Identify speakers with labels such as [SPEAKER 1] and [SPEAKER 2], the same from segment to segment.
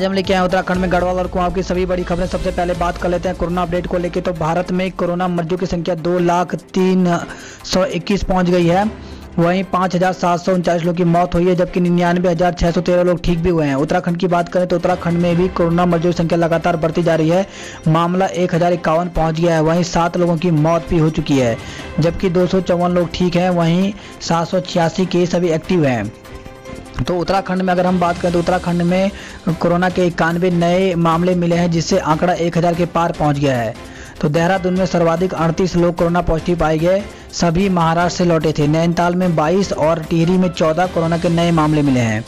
[SPEAKER 1] आज हम लेके आए उत्तराखंड में गढ़वाल और कुमाऊं की सभी बड़ी खबरें। सबसे पहले बात कर लेते हैं कोरोना अपडेट को लेकर। तो भारत में कोरोना मरीजों की संख्या 2,03,121 पहुंच गई है। वहीं 5,739 लोगों की मौत हुई है, जबकि 99,613 लोग ठीक भी हुए हैं। उत्तराखंड की बात करें तो उत्तराखंड में भी कोरोना मरीजों की संख्या लगातार बढ़ती जा रही है। मामला 1051 पहुंच गया है। वहीं 7 लोगों की मौत भी हो चुकी है, जबकि 254 लोग ठीक हैं। वहीं 786 केस अभी एक्टिव हैं। तो उत्तराखंड में अगर हम बात करें तो उत्तराखंड में कोरोना के 91 नए मामले मिले हैं, जिससे आंकड़ा 1000 के पार पहुंच गया है। तो देहरादून में सर्वाधिक 38 लोग कोरोना पॉजिटिव पाए गए, सभी महाराष्ट्र से लौटे थे। नैनीताल में 22 और टिहरी में 14 कोरोना के नए मामले मिले हैं।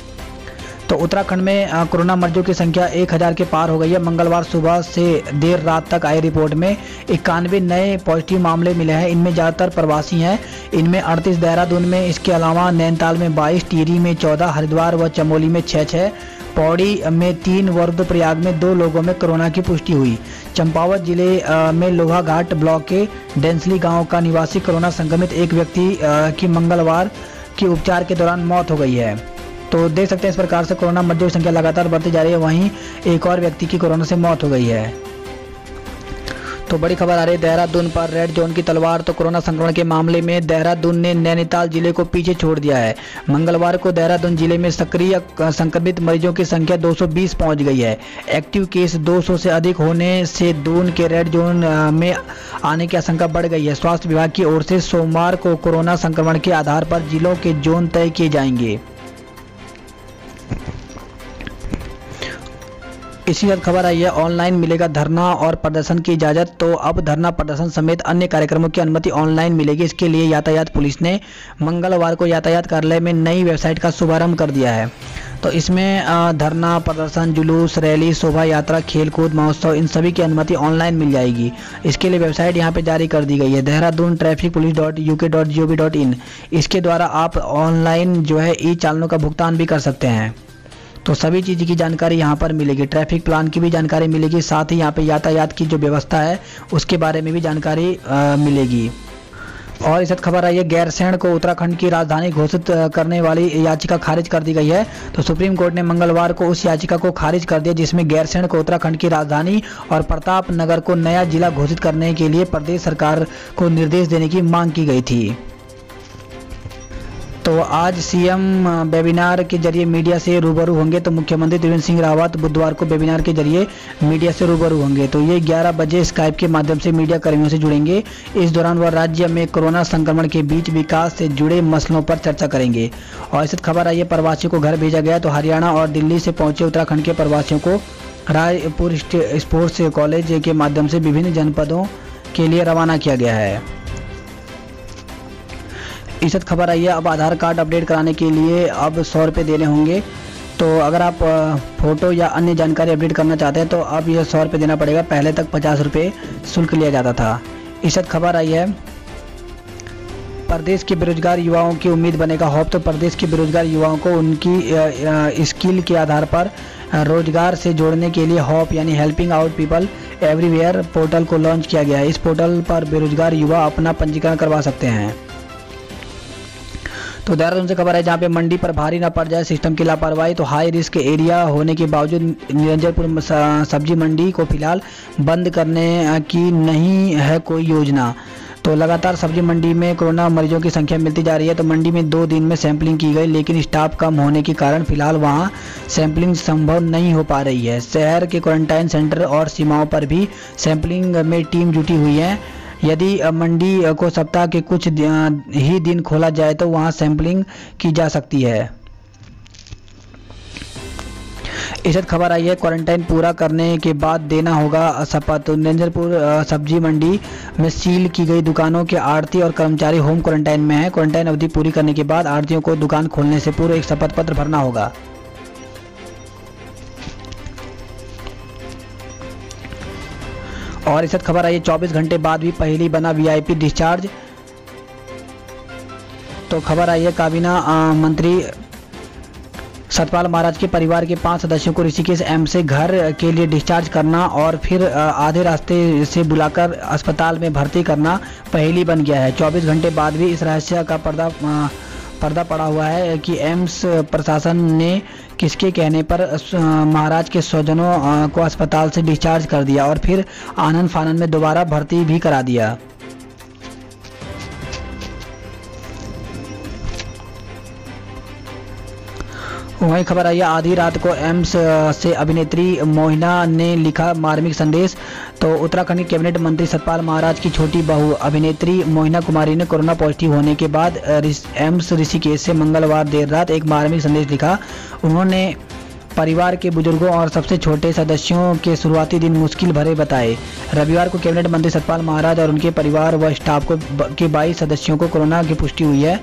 [SPEAKER 1] तो उत्तराखंड में कोरोना मरीजों की संख्या 1000 के पार हो गई है। मंगलवार सुबह से देर रात तक आई रिपोर्ट में 91 नए पॉजिटिव मामले मिले हैं। इनमें ज़्यादातर प्रवासी हैं। इनमें 38 देहरादून में, इसके अलावा नैनीताल में 22, टिहरी में 14, हरिद्वार व चमोली में 6, पौड़ी में 3 व रुद्रप्रयाग में 2 लोगों में कोरोना की पुष्टि हुई। चंपावत जिले में लोहाघाट ब्लॉक के डेंसली गांव का निवासी कोरोना संक्रमित एक व्यक्ति की मंगलवार की उपचार के दौरान मौत हो गई है। तो देख सकते हैं इस प्रकार से कोरोना मरीजों की संख्या लगातार बढ़ती जा रही है। वहीं एक और व्यक्ति की कोरोना से मौत हो गई है। तो बड़ी खबर आ रही है देहरादून पर रेड जोन की तलवार। तो कोरोना संक्रमण के मामले में देहरादून ने नैनीताल जिले को पीछे छोड़ दिया है। मंगलवार को देहरादून जिले में सक्रिय संक्रमित मरीजों की संख्या 220 पहुंच गई है। एक्टिव केस 200 से अधिक होने से दून के रेड जोन में आने की आशंका बढ़ गई है। स्वास्थ्य विभाग की ओर से सोमवार को कोरोना संक्रमण के आधार पर जिलों के जोन तय किए जाएंगे। इसी साथ खबर आई है ऑनलाइन मिलेगा धरना और प्रदर्शन की इजाज़त। तो अब धरना प्रदर्शन समेत अन्य कार्यक्रमों की अनुमति ऑनलाइन मिलेगी। इसके लिए यातायात पुलिस ने मंगलवार को यातायात कार्यालय में नई वेबसाइट का शुभारंभ कर दिया है। तो इसमें धरना प्रदर्शन, जुलूस, रैली, शोभा यात्रा, खेलकूद, महोत्सव, इन सभी की अनुमति ऑनलाइन मिल जाएगी। इसके लिए वेबसाइट यहाँ पे जारी कर दी गई है, देहरादून trafficpolice.uk.gov.in। इसके द्वारा आप ऑनलाइन जो है ई चालानों का भुगतान भी कर सकते हैं। तो सभी चीज़ की जानकारी यहाँ पर मिलेगी। ट्रैफिक प्लान की भी जानकारी मिलेगी, साथ ही यहाँ पे यातायात की जो व्यवस्था है उसके बारे में भी जानकारी मिलेगी। और इस खबर आई है गैरसैंण को उत्तराखंड की राजधानी घोषित करने वाली याचिका खारिज कर दी गई है। तो सुप्रीम कोर्ट ने मंगलवार को उस याचिका को खारिज कर दिया जिसमें गैरसैंण को उत्तराखंड की राजधानी और प्रताप नगर को नया जिला घोषित करने के लिए प्रदेश सरकार को निर्देश देने की मांग की गई थी। तो आज सीएम वेबिनार के जरिए मीडिया से रूबरू होंगे। तो मुख्यमंत्री त्रिवेंद्र सिंह रावत बुधवार को वेबिनार के जरिए मीडिया से रूबरू होंगे। तो ये 11 बजे स्काइप के माध्यम से मीडिया कर्मियों से जुड़ेंगे। इस दौरान वह राज्य में कोरोना संक्रमण के बीच विकास से जुड़े मसलों पर चर्चा करेंगे। और इस खबर आई है प्रवासियों को घर भेजा गया। तो हरियाणा और दिल्ली से पहुंचे उत्तराखंड के प्रवासियों को रायपुर स्पोर्ट्स कॉलेज के माध्यम से विभिन्न जनपदों के लिए रवाना किया गया है। इस खबर आई है अब आधार कार्ड अपडेट कराने के लिए अब 100 रुपये देने होंगे। तो अगर आप फोटो या अन्य जानकारी अपडेट करना चाहते हैं तो अब यह 100 रुपये देना पड़ेगा। पहले तक 50 रुपये शुल्क लिया जाता था। इस खबर आई है प्रदेश के बेरोजगार युवाओं की उम्मीद बनेगा हॉप। तो प्रदेश के बेरोजगार युवाओं को उनकी स्किल के आधार पर रोजगार से जोड़ने के लिए हॉप यानी helping out people everywhere portal को लॉन्च किया गया है। इस पोर्टल पर बेरोजगार युवा अपना पंजीकरण करवा सकते हैं। तो देहरादून से खबर है जहाँ पे मंडी पर भारी न पड़ जाए सिस्टम की लापरवाही। तो हाई रिस्क एरिया होने के बावजूद निरंजनपुर सब्जी मंडी को फिलहाल बंद करने की नहीं है कोई योजना। तो लगातार सब्जी मंडी में कोरोना मरीजों की संख्या मिलती जा रही है। तो मंडी में 2 दिन में सैंपलिंग की गई, लेकिन स्टाफ कम होने के कारण फिलहाल वहां सैंपलिंग संभव नहीं हो पा रही है। शहर के क्वारंटाइन सेंटर और सीमाओं पर भी सैंपलिंग में टीम जुटी हुई है। यदि मंडी को सप्ताह के कुछ ही दिन खोला जाए तो वहां सैंपलिंग की जा सकती है। इस खबर आई है क्वारंटाइन पूरा करने के बाद देना होगा शपथ। तो निरंजनपुर सब्जी मंडी में सील की गई दुकानों के आढ़ती और कर्मचारी होम क्वारंटाइन में है। क्वारंटाइन अवधि पूरी करने के बाद आढ़तियों को दुकान खोलने से पूर्व एक शपथ पत्र भरना होगा। और इस खबर आई है 24 घंटे बाद भी पहली बना वीआईपी डिस्चार्ज। तो खबर आई है काबीना मंत्री सतपाल महाराज के परिवार के 5 सदस्यों को ऋषिकेश एम्स से घर के लिए डिस्चार्ज करना और फिर आधे रास्ते से बुलाकर अस्पताल में भर्ती करना पहली बन गया है। 24 घंटे बाद भी इस रहस्य का पर्दा पड़ा हुआ है कि एम्स प्रशासन ने किसके कहने पर महाराज के स्वजनों को अस्पताल से डिस्चार्ज कर दिया और फिर आनन फानन में दोबारा भर्ती भी करा दिया। वही खबर आई है आधी रात को एम्स से अभिनेत्री मोहिना ने लिखा मार्मिक संदेश। तो उत्तराखंड के कैबिनेट मंत्री सतपाल महाराज की छोटी बहू अभिनेत्री मोहिना कुमारी ने कोरोना पॉजिटिव होने के बाद एम्स ऋषिकेश से मंगलवार देर रात एक मार्मिक संदेश लिखा। उन्होंने परिवार के बुजुर्गों और सबसे छोटे सदस्यों के शुरुआती दिन मुश्किल भरे बताए। रविवार को कैबिनेट मंत्री सतपाल महाराज और उनके परिवार व स्टाफ के 22 सदस्यों को कोरोना की पुष्टि हुई है,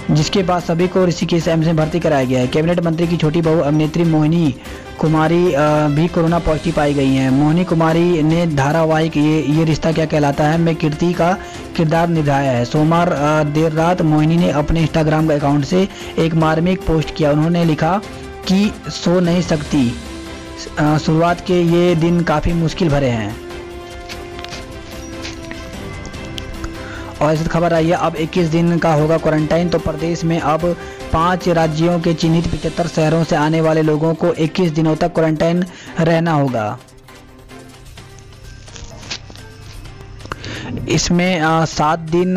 [SPEAKER 1] जिसके बाद सभी को ऋषिकेश एम्स में भर्ती कराया गया है। कैबिनेट मंत्री की छोटी बहू अभिनेत्री मोहिनी कुमारी भी कोरोना पॉजिटिव पाई गई हैं। मोहिनी कुमारी ने धारावाहिक ये रिश्ता क्या कहलाता है में कीर्ति का किरदार निभाया है। सोमवार देर रात मोहिनी ने अपने इंस्टाग्राम अकाउंट से एक मार्मिक पोस्ट किया। उन्होंने लिखा कि सो नहीं सकती, शुरुआत के ये दिन काफ़ी मुश्किल भरे हैं। और इस खबर आई है अब 21 दिन का होगा क्वारंटाइन। तो प्रदेश में अब 5 राज्यों के चिन्हित 75 शहरों से आने वाले लोगों को 21 दिनों तक क्वारंटाइन रहना होगा। इसमें 7 दिन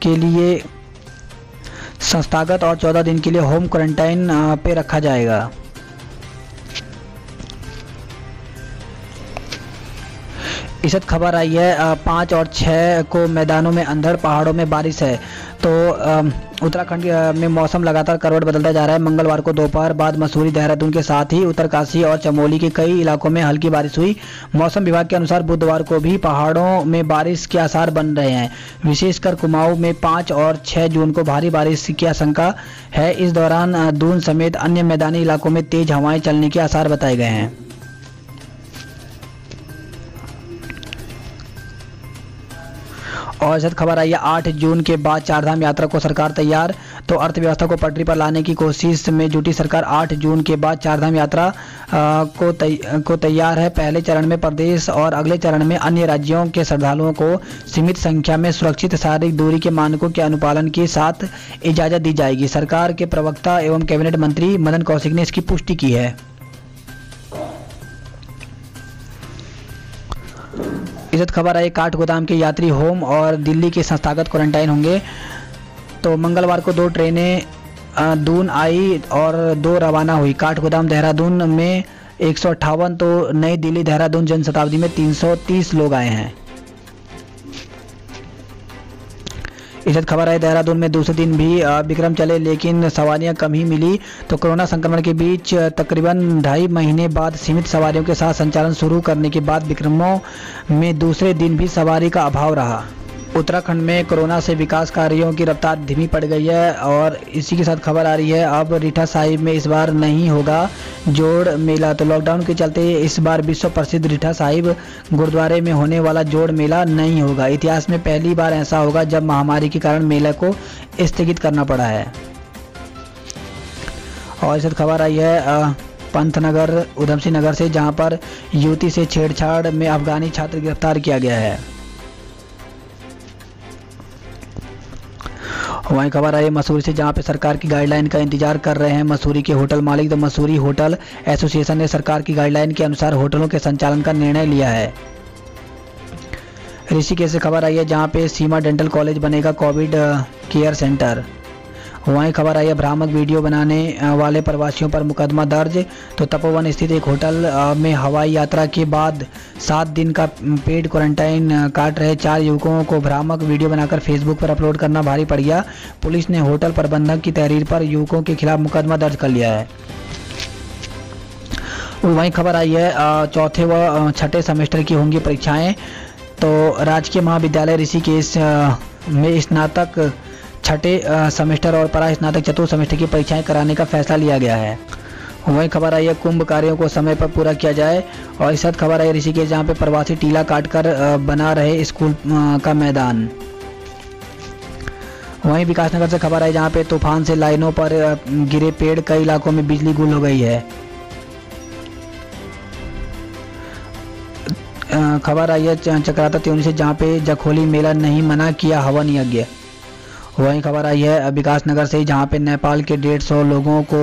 [SPEAKER 1] के लिए संस्थागत और 14 दिन के लिए होम क्वारंटाइन पे रखा जाएगा। इस खबर आई है 5 और 6 को मैदानों में अंधड़, पहाड़ों में बारिश है। तो उत्तराखंड में मौसम लगातार करवट बदलता जा रहा है। मंगलवार को दोपहर बाद मसूरी, देहरादून के साथ ही उत्तरकाशी और चमोली के कई इलाकों में हल्की बारिश हुई। मौसम विभाग के अनुसार बुधवार को भी पहाड़ों में बारिश के आसार बन रहे हैं। विशेषकर कुमाऊं में 5 और 6 जून को भारी बारिश की आशंका है। इस दौरान दून समेत अन्य मैदानी इलाकों में तेज हवाएं चलने के आसार बताए गए हैं। और इस खबर आई है 8 जून के बाद चारधाम यात्रा को सरकार तैयार। तो अर्थव्यवस्था को पटरी पर लाने की कोशिश में जुटी सरकार 8 जून के बाद चारधाम यात्रा को तैयार है। पहले चरण में प्रदेश और अगले चरण में अन्य राज्यों के श्रद्धालुओं को सीमित संख्या में सुरक्षित शारीरिक दूरी के मानकों के अनुपालन के साथ इजाज़त दी जाएगी। सरकार के प्रवक्ता एवं कैबिनेट मंत्री मदन कौशिक ने इसकी पुष्टि की है। इज्जत खबर है काठगोदाम के यात्री होम और दिल्ली के संस्थागत क्वारंटाइन होंगे। तो मंगलवार को 2 ट्रेनें दून आई और 2 रवाना हुई। काठगोदाम देहरादून में 158 तो नई दिल्ली देहरादून जनशताब्दी में 330 लोग आए हैं। इज्जत खबर है देहरादून में दूसरे दिन भी विक्रम चले लेकिन सवारियां कम ही मिली। तो कोरोना संक्रमण के बीच तकरीबन 2.5 महीने बाद सीमित सवारियों के साथ संचालन शुरू करने के बाद विक्रमों में दूसरे दिन भी सवारी का अभाव रहा। उत्तराखंड में कोरोना से विकास कार्यों की रफ्तार धीमी पड़ गई है और इसी के साथ खबर आ रही है अब रीठा साहिब में इस बार नहीं होगा जोड़ मेला। तो लॉकडाउन के चलते इस बार विश्व प्रसिद्ध रीठा साहिब गुरुद्वारे में होने वाला जोड़ मेला नहीं होगा। इतिहास में पहली बार ऐसा होगा जब महामारी के कारण मेले को स्थगित करना पड़ा है। और इस खबर आई है पंतनगर उधमसिंह नगर से, जहां पर युवती से छेड़छाड़ में अफगानी छात्र गिरफ्तार किया गया है। वहीं खबर आई मसूरी से, जहां पे सरकार की गाइडलाइन का इंतजार कर रहे हैं मसूरी के होटल मालिक। तो मसूरी होटल एसोसिएशन ने सरकार की गाइडलाइन के अनुसार होटलों के संचालन का निर्णय लिया है। ऋषिकेश से खबर आई है जहां पे सीमा डेंटल कॉलेज बनेगा कोविड केयर सेंटर। वहीं खबर आई है भ्रामक वीडियो बनाने वाले प्रवासियों पर मुकदमा दर्ज। तो तपोवन स्थित एक होटल में हवाई यात्रा के बाद 7 दिन का पेड क्वारंटाइन काट रहे 4 युवकों को भ्रामक वीडियो बनाकर फेसबुक पर अपलोड करना भारी पड़ गया। पुलिस ने होटल प्रबंधक की तहरीर पर युवकों के खिलाफ मुकदमा दर्ज कर लिया है। वहीं खबर आई है 4थे व 6ठे सेमेस्टर की होंगी परीक्षाएं। तो राजकीय महाविद्यालय ऋषिकेश में स्नातक 6ठे सेमेस्टर और परा स्नातक चतुर्थ सेमेस्टर की परीक्षाएं कराने का फैसला लिया गया है। वहीं खबर आई है कुंभ कार्यों को समय पर पूरा किया जाए। और इस साथ खबर आई ऋषिकेश जहां पे प्रवासी टीला काटकर बना रहे स्कूल का मैदान। वहीं विकासनगर से खबर आई जहां पे तूफान से लाइनों पर गिरे पेड़, कई इलाकों में बिजली गुल हो गई है। खबर आई है चक्राता त्योनी से, जहां पे जखोली मेला नहीं मना किया हवन यज्ञ। वहीं खबर आई है विकास नगर से, जहां पे नेपाल के 150 लोगों को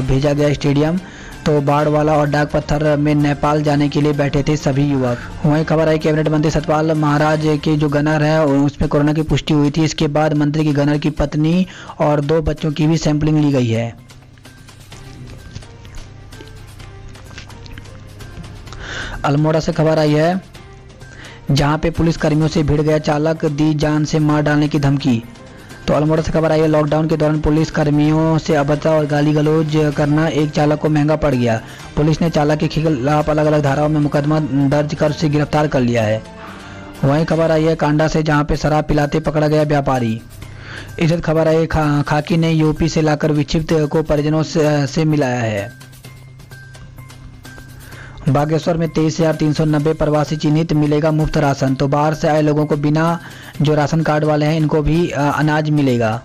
[SPEAKER 1] भेजा गया स्टेडियम। तो बाड़वाला और डाक पत्थर में नेपाल जाने के लिए बैठे थे सभी युवक। वहीं खबर आई कैबिनेट मंत्री सतपाल महाराज के जो गनर है उसमें कोरोना की पुष्टि हुई थी। इसके बाद मंत्री की गनर की पत्नी और 2 बच्चों की भी सैंपलिंग ली गई है। अल्मोड़ा से खबर आई है, जहां पे पुलिस कर्मियों से भिड़ गया चालक, दी जान से मार डालने की धमकी। तो अल्मोड़ा से खबर आई है, लॉकडाउन के दौरान पुलिस कर्मियों से अभद्रता और गाली गलौज करना एक चालक को महंगा पड़ गया। पुलिस ने चालक के खिलाफ अलग अलग धाराओं में मुकदमा दर्ज कर उसे गिरफ्तार कर लिया है। वहीं खबर आई है कांडा से, जहां पे शराब पिलाते पकड़ा गया व्यापारी। इस खबर आई खाकी ने यूपी से लाकर विक्षिप्त को परिजनों से मिलाया है। बागेश्वर में 23,390 प्रवासी चिन्हित, मिलेगा मुफ्त राशन। तो बाहर से आए लोगों को बिना जो राशन कार्ड वाले हैं इनको भी अनाज मिलेगा।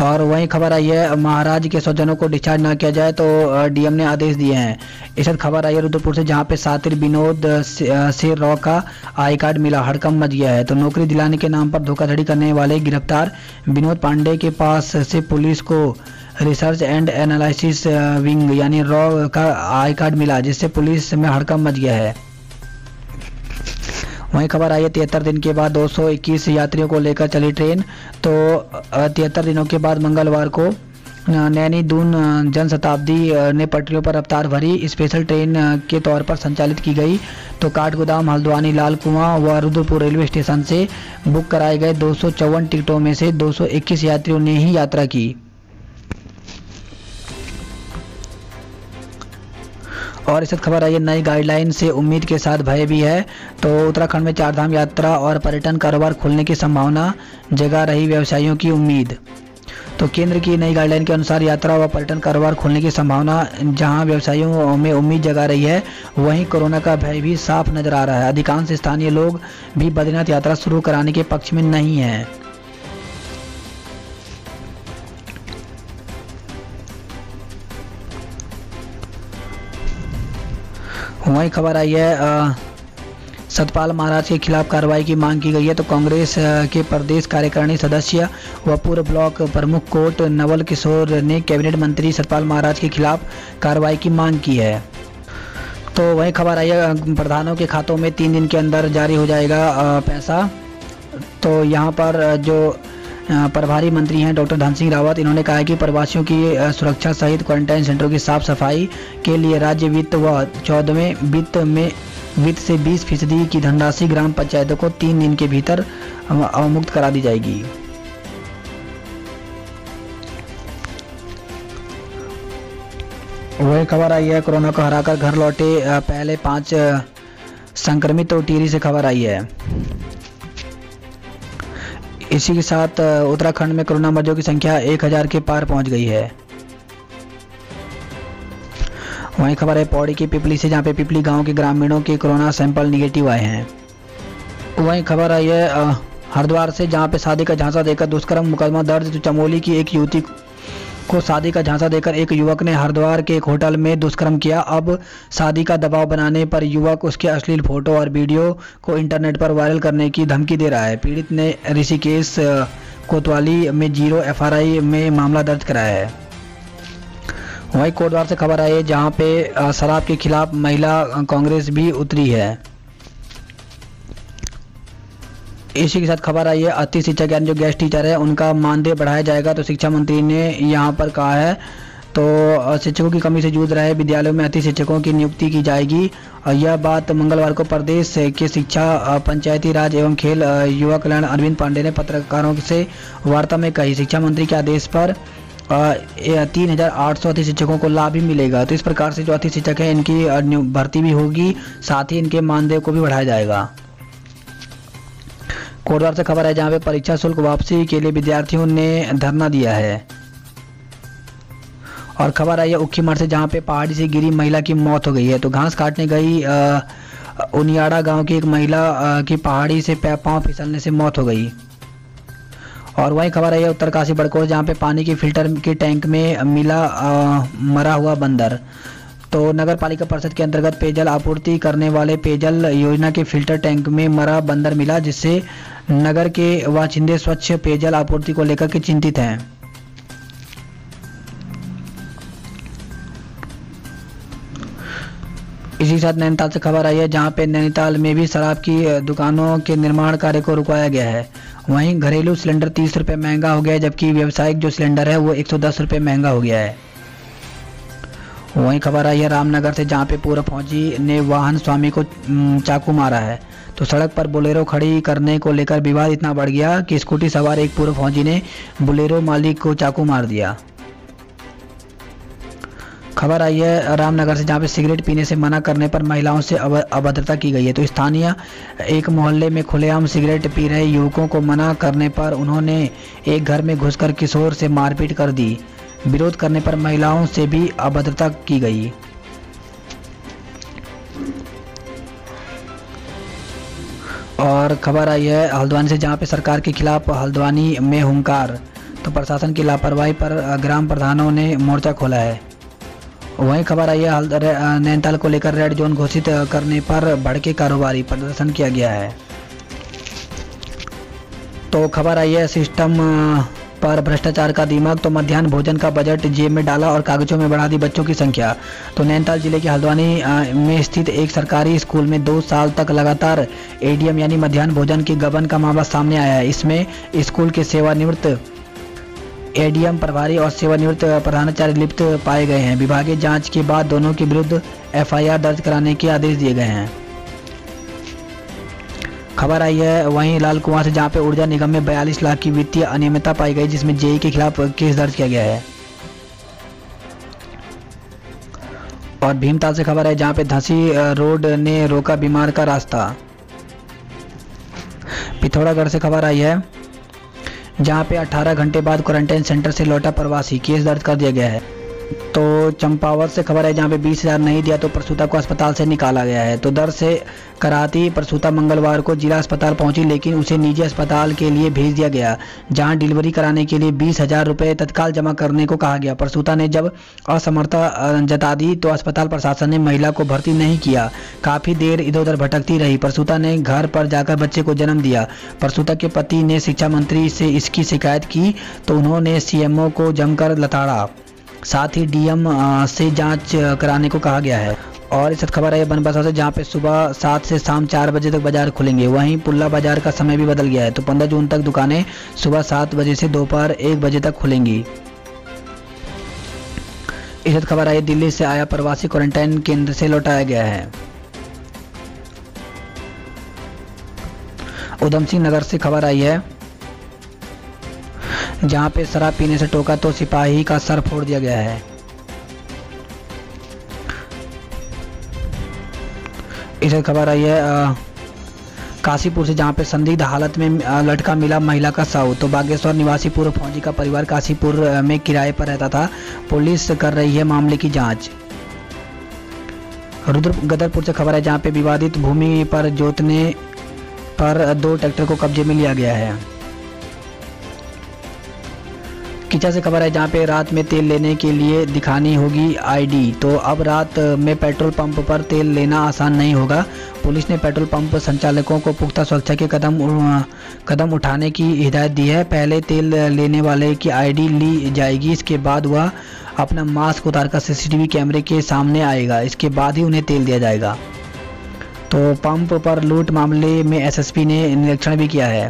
[SPEAKER 1] और वहीं खबर आई है महाराज के स्वजनों को डिस्चार्ज ना किया जाए तो डीएम ने आदेश दिए हैं। इस खबर आई है रुद्रपुर से, जहां पे सातिर विनोद से रॉ का आई कार्ड मिला, हड़कंप मच गया है। तो नौकरी दिलाने के नाम पर धोखाधड़ी करने वाले गिरफ्तार। विनोद पांडे के पास से पुलिस को रिसर्च एंड एनालिसिस विंग यानी रॉ का आई कार्ड मिला, जिससे पुलिस में हड़कंप मच गया है। वहीं खबर आई है 73 दिन के बाद 221 यात्रियों को लेकर चली ट्रेन। तो 73 दिनों के बाद मंगलवार को नैनी दून जनशताब्दी ने पटरियों पर रफ्तार भरी स्पेशल ट्रेन के तौर पर संचालित की गई। तो काठगोदाम, हल्द्वानी, लाल कुआं व रुद्रपुर रेलवे स्टेशन से बुक कराए गए 254 टिकटों में से 221 यात्रियों ने ही यात्रा की। और इस खबर आई है नई गाइडलाइन से उम्मीद के साथ भय भी है। तो उत्तराखंड में 4 धाम यात्रा और पर्यटन कारोबार खुलने की संभावना, जगा रही व्यवसायियों की उम्मीद। तो केंद्र की नई गाइडलाइन के अनुसार यात्रा व पर्यटन कारोबार खुलने की संभावना जहां व्यवसायियों में उम्मीद जगा रही है, वहीं कोरोना का भय भी साफ नजर आ रहा है। अधिकांश स्थानीय लोग भी बद्रीनाथ यात्रा शुरू कराने के पक्ष में नहीं है। वहीं खबर आई है सतपाल महाराज के खिलाफ कार्रवाई की मांग की गई है। तो कांग्रेस के प्रदेश कार्यकारिणी सदस्य व पूर्व ब्लॉक प्रमुख कोट नवल किशोर ने कैबिनेट मंत्री सतपाल महाराज के खिलाफ कार्रवाई की मांग की है। तो वहीं खबर आई है प्रधानों के खातों में 3 दिन के अंदर जारी हो जाएगा पैसा। तो यहाँ पर जो प्रभारी मंत्री हैं डॉक्टर धन सिंह रावत, इन्होंने कहा है कि प्रवासियों की सुरक्षा सहित क्वारंटाइन सेंटरों की साफ सफाई के लिए राज्य वित्त व 14वें वित्त से 20% की धनराशि ग्राम पंचायतों को 3 दिन के भीतर अवमुक्त करा दी जाएगी। वही खबर आई है कोरोना को हराकर घर लौटे पहले 5 संक्रमित। तो टिहरी से खबर आई है। इसी के साथ उत्तराखंड में कोरोना मरीजों की संख्या 1000 के पार पहुंच गई है। वहीं खबर है पौड़ी की पिपली से, जहां पे पिपली गांव के ग्रामीणों के कोरोना सैंपल निगेटिव आए हैं। वहीं खबर आई है हरिद्वार से, जहां पे शादी का झांसा देकर दुष्कर्म मुकदमा दर्ज। तो चमोली की एक युवती को शादी का झांसा देकर एक युवक ने हरिद्वार के एक होटल में दुष्कर्म किया। अब शादी का दबाव बनाने पर युवक उसके अश्लील फोटो और वीडियो को इंटरनेट पर वायरल करने की धमकी दे रहा है। पीड़ित ने ऋषिकेश कोतवाली में 0 FRI में मामला दर्ज कराया है। वहीं कोटद्वार से खबर आई है, जहां पे शराब के खिलाफ महिला कांग्रेस भी उतरी है। इसी के साथ खबर आई है अति शिक्षक यानी जो गेस्ट टीचर है उनका मानदेय बढ़ाया जाएगा। तो शिक्षा मंत्री ने यहाँ पर कहा है तो शिक्षकों की कमी से जूझ रहे विद्यालयों में अति शिक्षकों की नियुक्ति की जाएगी। और यह बात मंगलवार को प्रदेश के शिक्षा, पंचायती राज एवं खेल युवा कल्याण अरविंद पांडे ने पत्रकारों से वार्ता में कही। शिक्षा मंत्री के आदेश पर 3800 अति शिक्षकों को लाभ भी मिलेगा। तो इस प्रकार से जो अति शिक्षक है इनकी भर्ती भी होगी, साथ ही इनके मानदेय को भी बढ़ाया जाएगा। कोटद्वार से खबर है, जहां पे परीक्षा शुल्क वापसी के लिए विद्यार्थियों ने धरना दिया है। और खबर आई है उखीमठ से, जहां पे पहाड़ी से गिरी महिला की मौत हो गई है। तो घास काटने गई उनियाड़ा गांव की एक महिला की पहाड़ी से पांव फिसलने से मौत हो गई। और वहीं खबर आई है उत्तरकाशी बड़कोट, जहां पे पानी के फिल्टर के टैंक में मिला मरा हुआ बंदर। तो नगर पालिका परिषद के अंतर्गत पेयजल आपूर्ति करने वाले पेयजल योजना के फिल्टर टैंक में मरा बंदर मिला, जिससे नगर के वाशिंदे स्वच्छ पेयजल आपूर्ति को लेकर के चिंतित हैं। इसी साथ नैनीताल से खबर आई है, जहां पे नैनीताल में भी शराब की दुकानों के निर्माण कार्य को रुकवाया गया है। वहीं घरेलू सिलेंडर 30 रुपये महंगा हो गया है, जबकि व्यावसायिक जो सिलेंडर है वो 110 रुपये महंगा हो गया है। वहीं खबर आई है रामनगर से, जहां पे पूर्व फौजी ने वाहन स्वामी को चाकू मारा है। तो सड़क पर बोलेरो खड़ी करने को लेकर विवाद इतना बढ़ गया कि स्कूटी सवार एक पूर्व फौजी ने बोलेरो मालिक को चाकू मार दिया। खबर आई है रामनगर से, जहां पे सिगरेट पीने से मना करने पर महिलाओं से अभद्रता की गई है। तो स्थानीय एक मोहल्ले में खुलेआम सिगरेट पी रहे युवकों को मना करने पर उन्होंने एक घर में घुसकर किशोर से मारपीट कर दी। विरोध करने पर महिलाओं से भी अभद्रता की गई। और खबर आई है हल्द्वानी से, जहां पे सरकार के खिलाफ हल्द्वानी में हुंकार। तो प्रशासन की लापरवाही पर ग्राम प्रधानों ने मोर्चा खोला है। वहीं खबर आई है नैनीताल को लेकर रेड जोन घोषित करने पर भड़के कारोबारी, प्रदर्शन किया गया है। तो खबर आई है सिस्टम पर भ्रष्टाचार का दिमाग। तो मध्याह्न भोजन का बजट जेब में डाला और कागजों में बढ़ा दी बच्चों की संख्या। तो नैनीताल जिले के हल्द्वानी में स्थित एक सरकारी स्कूल में 2 साल तक लगातार एडीएम यानी मध्याह्न भोजन की गबन का मामला सामने आया है। इसमें स्कूल के सेवानिवृत्त एडीएम प्रभारी और सेवानिवृत्त प्रधानाचार्य लिप्त पाए गए हैं। विभागीय जांच के बाद दोनों के विरुद्ध एफआईआर दर्ज कराने के आदेश दिए गए हैं। खबर आई है वहीं लाल कुआं से, जहां पे ऊर्जा निगम में 42 लाख की वित्तीय अनियमितता पाई गई, जिसमें जेई के खिलाफ केस दर्ज किया गया है। और भीमताल से खबर है, जहां पे धसी रोड ने रोका बीमार का रास्ता। पिथौरागढ़ से खबर आई है, जहां पे 18 घंटे बाद क्वारंटाइन सेंटर से लौटा प्रवासी, केस दर्ज कर दिया गया है। तो चंपावत से खबर है, जहां पे 20,000 नहीं दिया तो प्रसूता को अस्पताल से निकाला गया है। तो दर्द से कराती प्रसूता मंगलवार को जिला अस्पताल पहुंची, लेकिन उसे निजी अस्पताल के लिए भेज दिया गया, जहां डिलीवरी कराने के लिए 20,000 रुपये तत्काल जमा करने को कहा गया। प्रसूता ने जब असमर्थता जता दी तो अस्पताल प्रशासन ने महिला को भर्ती नहीं किया। काफी देर इधर उधर भटकती रही। प्रसूता ने घर पर जाकर बच्चे को जन्म दिया। प्रसूता के पति ने शिक्षा मंत्री से इसकी शिकायत की तो उन्होंने सीएमओ को जमकर लताड़ा। साथ ही डीएम से जांच कराने को कहा गया है। और इस खबर है बनबसा से, जहां पे सुबह 7 से शाम 4 बजे तक बाजार खुलेंगे। वहीं पुल्ला बाजार का समय भी बदल गया है। तो 15 जून तक दुकानें सुबह 7 बजे से दोपहर 1 बजे तक खुलेंगी। इस खबर आई दिल्ली से आया प्रवासी क्वारंटाइन केंद्र से लौटाया गया है। उधम सिंह नगर से खबर आई है, जहां पे शराब पीने से टोका तो सिपाही का सर फोड़ दिया गया है। इसे खबर आई है काशीपुर से, जहां पे संदिग्ध हालत में लटका मिला महिला का शव। तो बागेश्वर निवासी पूर्व फौजी का परिवार काशीपुर में किराए पर रहता था। पुलिस कर रही है मामले की जांच। रुद्रगदरपुर से खबर है, जहां पे विवादित भूमि पर जोतने पर 2 ट्रैक्टर को कब्जे में लिया गया है। किचा से खबर है, जहां पे रात में तेल लेने के लिए दिखानी होगी आईडी। तो अब रात में पेट्रोल पंप पर तेल लेना आसान नहीं होगा। पुलिस ने पेट्रोल पंप संचालकों को पुख्ता सुरक्षा के कदम उठाने की हिदायत दी है। पहले तेल लेने वाले की आईडी ली जाएगी, इसके बाद वह अपना मास्क उतारकर सीसीटीवी कैमरे के सामने आएगा, इसके बाद ही उन्हें तेल दिया जाएगा। तो पंप पर लूट मामले में एसएसपी ने निरीक्षण भी किया है।